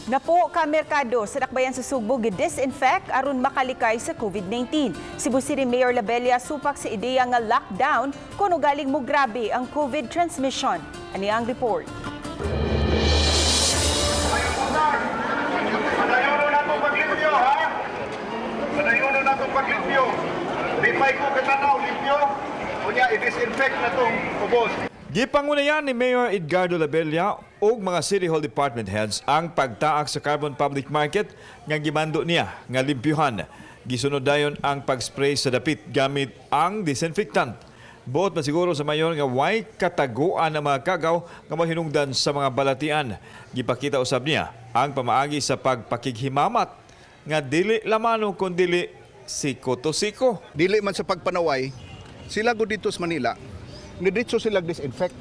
Napo ka merkado sa dakbayan sa Subo gi-disinfect aron makalikay sa COVID-19. Cebu City Mayor Labella supak sa ideya nga lockdown kuno galing mo grabe ang COVID transmission. Ani ang report. Padayon na itong paglipyo, ha? Padayon na itong paglipyo. Lipay ko katanaw, lipyo. Kunya, i-disinfect na itong ubos. Gipangunayan ni Mayor Edgardo Labella o mga City Hall Department heads ang pagtaak sa Carbon Public Market nga gimando niya nga limpyuhan. Gisunod dayon ang pag-spray sa dapit gamit ang disinfectant. Buot masiguro sa mayor nga way kataguan ang mga kagaw nga mahinungdan sa mga balatian. Gipakita usab niya ang pamaagi sa pagpakighimamat nga dili lamano kun dili siko-to-siko. Dili man sa pagpanaway, sila go dito sa Manila, nidritso sila disinfect.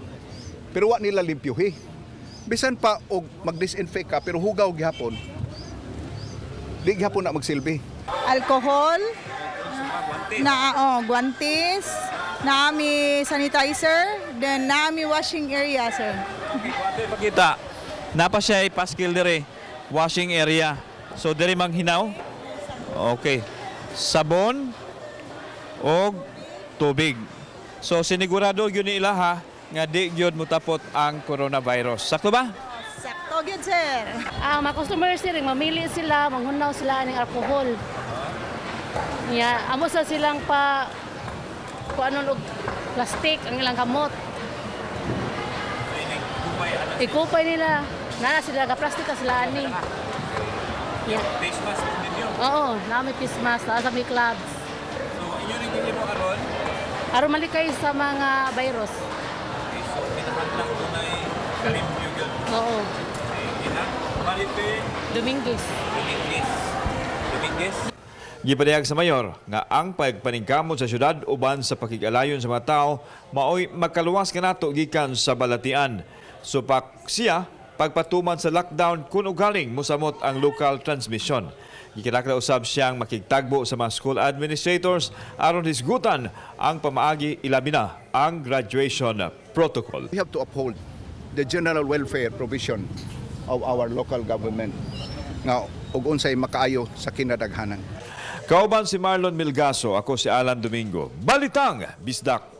Pero wa nila limpyuhi. Bisan pa og mag-disinfect ka pero hugaw gihapon. Di gihapon na magsilbi. Alcohol, guantes, naami sanitizer, then naami washing area, sir. Pakita, napa siya ipaskil dire, washing area. So dire manghinaw? Okay. Sabon o tubig. So sinigurado yun nila ha, nga di yun mutapot ang coronavirus. Sakto ba? Sakto gyud, sir. Ang mga customer sir, mamili sila, manghunaw sila ng alcohol. Amo sa silang anon og plastic ang ilang kamot. Ikupay nila. Nana sila ka plastic ka sila ani. Face mask ninyo. Oo, namin face mask sa may clubs. So inyo rin kini mo aron? Aron malikay sa mga virus. So kinahanglan ko na kalimpyo gyud. Oo, Malite, Dominguez. Dominguez. Gipadayag sa mayor nga ang pagpaningkamot sa syudad uban sa pakigalayon sa mga tao maoy makaluwas kanato gikan sa balatian. Supak siya pagpatuman sa lockdown kun galing mosamot ang local transmission. Gikinakda usab siyang makigtagbo sa mga school administrators aron hisgutan ang pamaagi ilabi na ang graduation protocol. We have to uphold the general welfare provision of our local government nga ug unsay makaayo sa kinadaghanan. Kauban si Marlon Milgaso, ako si Alan Domingo. Balitang Bisdak.